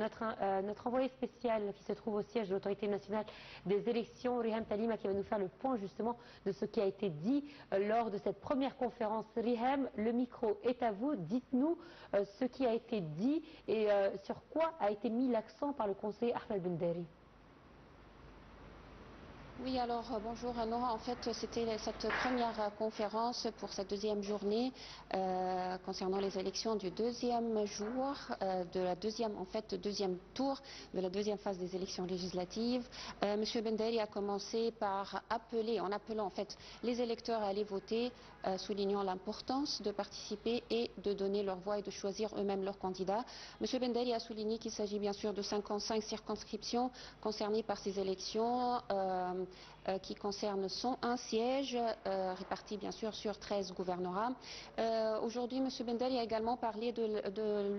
notre envoyé spécial qui se trouve au siège de l'autorité nationale des élections, Riham Talima, qui va nous faire le point justement de ce qui a été dit lors de cette première conférence. Riham, le micro est à vous. Dites-nous ce qui a été dit et sur quoi a été mis l'accent par le conseiller Ahmed Benderi. Oui, alors bonjour Nora. En fait, c'était cette première conférence pour cette deuxième journée concernant les élections du deuxième jour, de la deuxième tour de la deuxième phase des élections législatives. Monsieur Benderi a commencé par appeler, en appelant en fait les électeurs à aller voter, soulignant l'importance de participer et de donner leur voix et de choisir eux-mêmes leurs candidats. Monsieur Benderi a souligné qu'il s'agit bien sûr de 55 circonscriptions concernées par ces élections. Qui concerne 101 sièges répartis bien sûr sur 13 gouvernorats. Aujourd'hui, M. Benderi a également parlé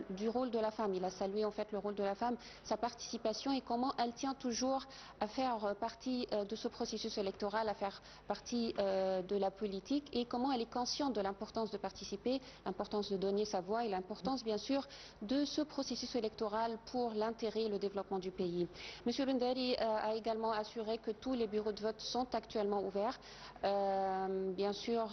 du rôle de la femme. Il a salué en fait le rôle de la femme, sa participation et comment elle tient toujours à faire partie de ce processus électoral, à faire partie de la politique et comment elle est consciente de l'importance de participer, l'importance de donner sa voix et l'importance bien sûr de ce processus électoral pour l'intérêt et le développement du pays. M. Benderi a également assuré que tous les bureaux de vote sont actuellement ouverts. Bien sûr,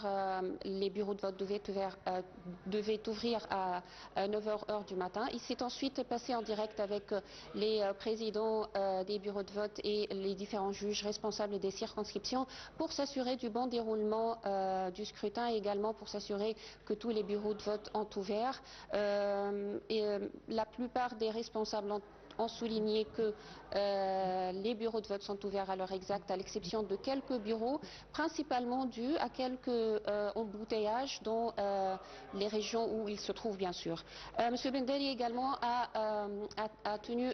les bureaux de vote devaient ouvrir à 9h heure du matin. Il s'est ensuite passé en direct avec les présidents des bureaux de vote et les différents juges responsables des circonscriptions pour s'assurer du bon déroulement du scrutin et également pour s'assurer que tous les bureaux de vote ont ouvert. La plupart des responsables ont souligné que les bureaux de vote sont ouverts à l'heure exacte, à l'exception de quelques bureaux, principalement dus à quelques embouteillages dans les régions où ils se trouvent, bien sûr. M. Benderi également a tenu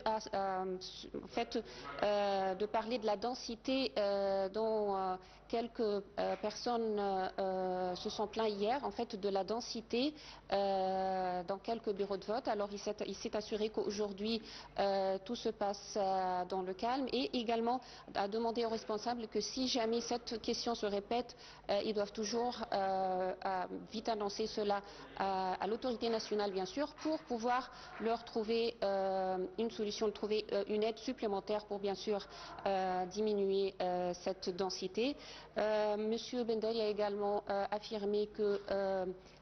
de parler de la densité dont quelques personnes se sont plaints hier, en fait, de la densité dans quelques bureaux de vote. Alors, il s'est assuré qu'aujourd'hui, tout se passe dans le calme et également a demandé aux responsables que si jamais cette question se répète, ils doivent toujours vite annoncer cela à l'autorité nationale, bien sûr, pour pouvoir leur trouver une solution, trouver une aide supplémentaire pour, bien sûr, diminuer cette densité. Monsieur Benderi a également affirmé que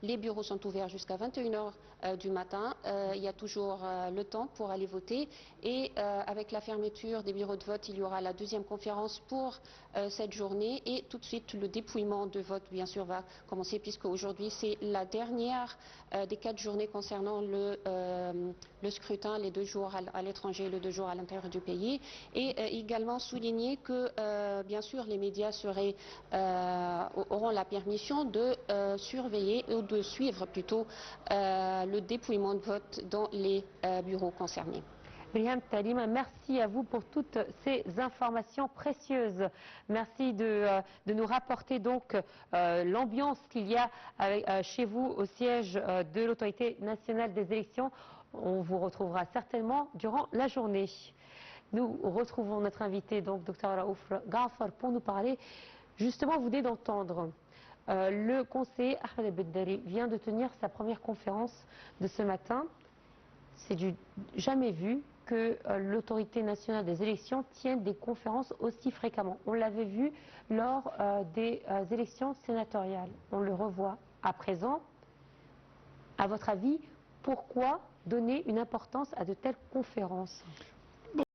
les bureaux sont ouverts jusqu'à 21h du matin. Il y a toujours le temps pour aller voter et avec la fermeture des bureaux de vote, il y aura la deuxième conférence pour cette journée et tout de suite le dépouillement de vote, bien sûr, va commencer puisque aujourd'hui c'est la dernière des 4 journées concernant le scrutin, les 2 jours à l'étranger et les 2 jours à l'intérieur du pays et également souligner que bien sûr les médias auront la permission de surveiller ou de suivre plutôt le dépouillement de vote dans les bureaux concernés. Riham Talima, merci à vous pour toutes ces informations précieuses. Merci de nous rapporter donc l'ambiance qu'il y a chez vous au siège de l'autorité nationale des élections. On vous retrouvera certainement durant la journée. Nous retrouvons notre invité, donc Dr Raouf Ghafar, pour nous parler. Justement, vous venez d'entendre le conseiller Ahmed Benderi vient de tenir sa première conférence de ce matin. C'est du jamais vu que l'autorité nationale des élections tienne des conférences aussi fréquemment. On l'avait vu lors des élections sénatoriales. On le revoit à présent. À votre avis, pourquoi donner une importance à de telles conférences ?